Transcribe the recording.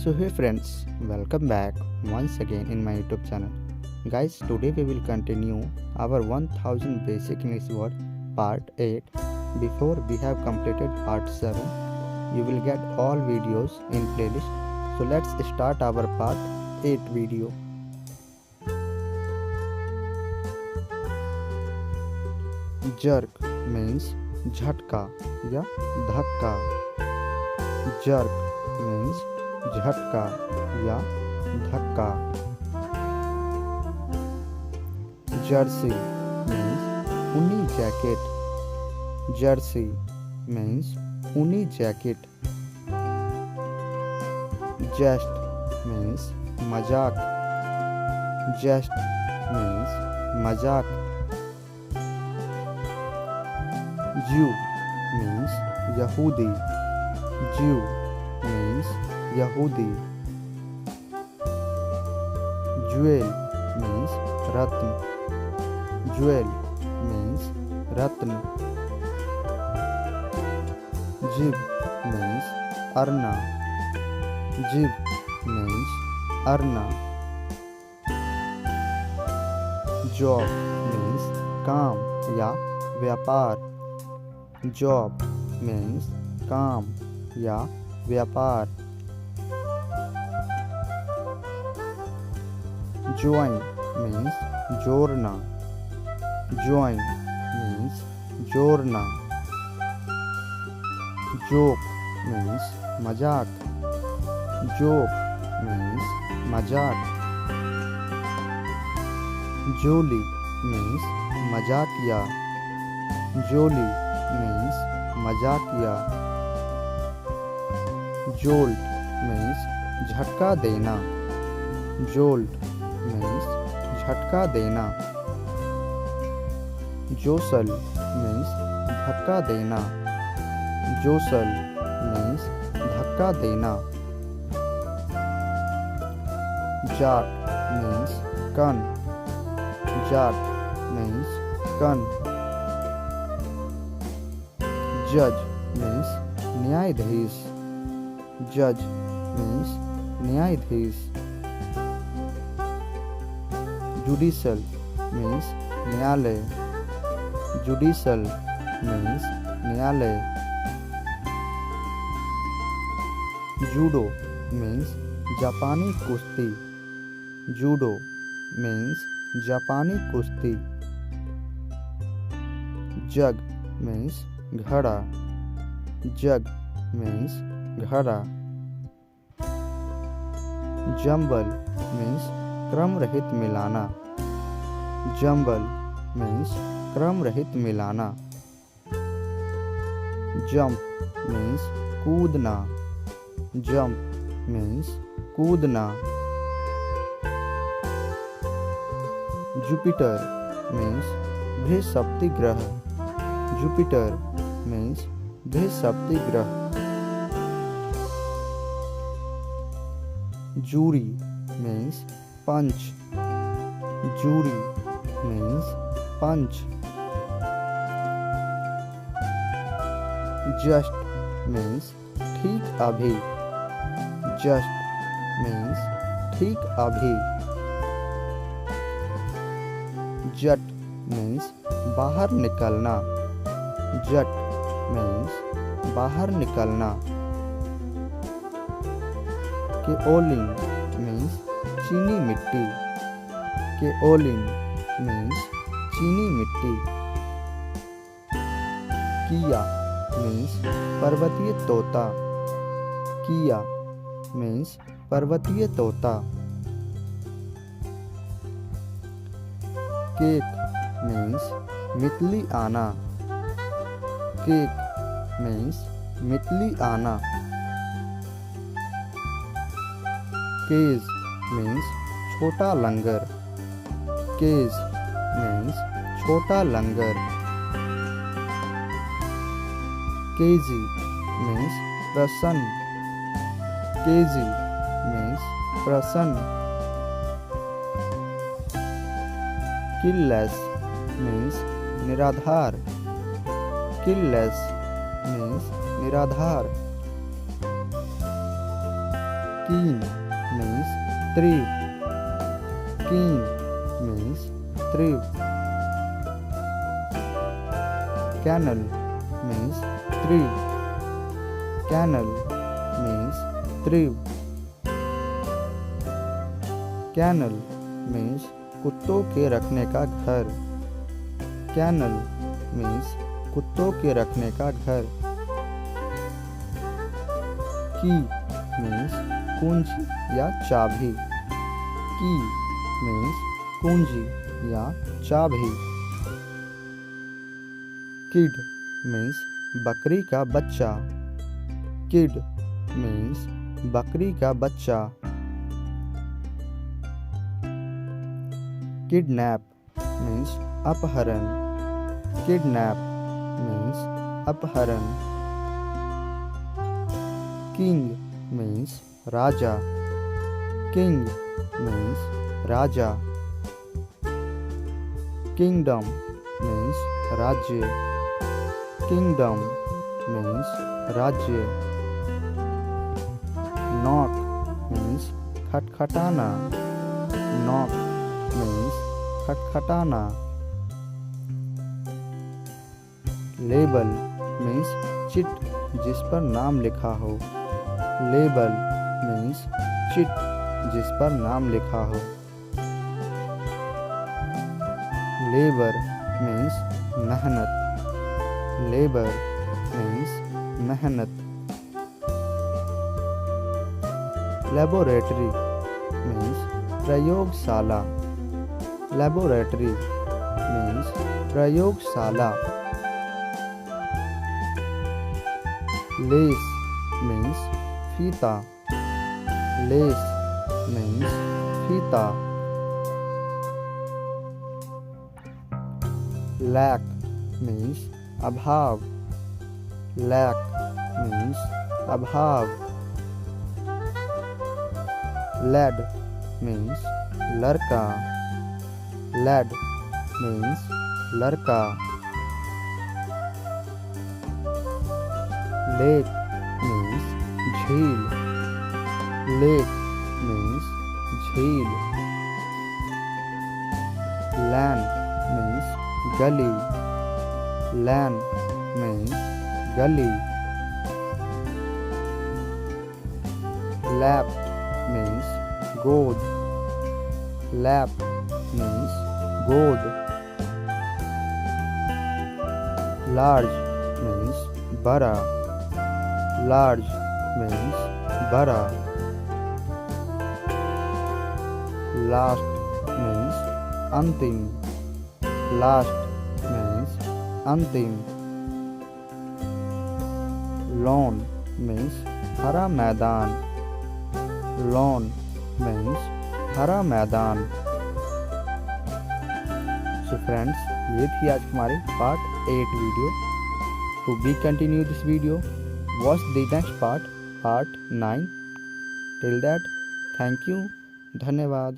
So hey friends, welcome back once again in my YouTube channel. Guys, today we will continue our 1000 basic English word part 8. Before we have completed part 7, you will get all videos in playlist. So let's start our part 8 video. Jerk means झटका या धक्का. Jerk means झटका या धक्का. Jersey means ऊनी jacket. Jersey means ऊनी jacket. Jest means मजाक. Jest means मजाक. Jew means यहूदी. Jew means यहूदी. Jewel means रत्न. Jewel means रत्न. Jib means अरना. Jib means अरना. Job means काम या व्यापार. Job means काम या व्यापार. Join means जोड़ना. Join means जोड़ना. Joke means मजाक. Joke means मजाक. Jolly means मजाकिया. Jolly means मजाकिया. Jolt means झटका देना. Jolt means झटका देना. Jostle means धक्का देना. Jostle means धक्का देना. Jart means कन. Jart means कन. Judge means न्यायाधीश. Judge means न्यायाधीश. Judicial means न्यायालय. Judicial means न्यायालय. Judo means जापानी कुश्ती. Judo means जापानी कुश्ती. Jug means घड़ा. Jug means घड़ा. Jumble means क्रम रहित मिलाना. Jumble means क्रम रहित मिलाना. Jump means कूदना. Jump means कूदना. Jupiter means बृहस्पति ग्रह. Jupiter means बृहस्पति ग्रह. Jury means पंच. Jury means पंच. Just means ठीक अभी. Just means ठीक अभी. Jut means बाहर निकलना. Jut means बाहर निकलना. Kaolin means चीनी मिट्टी. Kaolin means चीनी मिट्टी. Kia means पर्वतीय तोता. Kia means पर्वतीय तोता. Cake means मितली आना. Cake means मितली आना. Cage means छोटा लंगर. Cage means छोटा लंगर. Cagey means प्रसन्न. Cagey means प्रसन्न. Killless means निराधार. Killless means निराधार. Keen means thrive. Keen means thrive. Canal means thrive. Canal means thrive. Kennel means कुत्तों के रखने का घर. Kennel means कुत्तों के रखने का घर. Key means कुंजी या चाबी. Key means कुंजी या चाबी. Kid means बकरी का बच्चा. Kid means बकरी का बच्चा. Kidnap means अपहरण. Kidnap means अपहरण. King means राजा. King means राजा. Kingdom means राज्य. Kingdom means राज्य. Knock means खटखटाना. Knock means खटखटाना. Label means chit जिस पर नाम लिखा हो. Label means चिट जिस पर नाम लिखा हो. Labor means मेहनत. Labor means मेहनत. Laboratory means प्रयोगशाला. Laboratory means प्रयोगशाला. Lace means फीता. Lace means फीता. Lack means अभाव. Lack means अभाव. Lad means लड़का. Lad means लड़का. Lake means झील. Lake means झील. Lane means गली. Lane means गली. Lap means गोद. Lap means गोद. Large means बड़ा. Large means बड़ा. Last means अंतिम. Last means अंतिम. Lawn means हरा मैदान. Lawn means हरा मैदान. So friends, ये थी आज हमारी part 8 video. To be continue this video, watch the next part 9. Till that, thank you. धन्यवाद.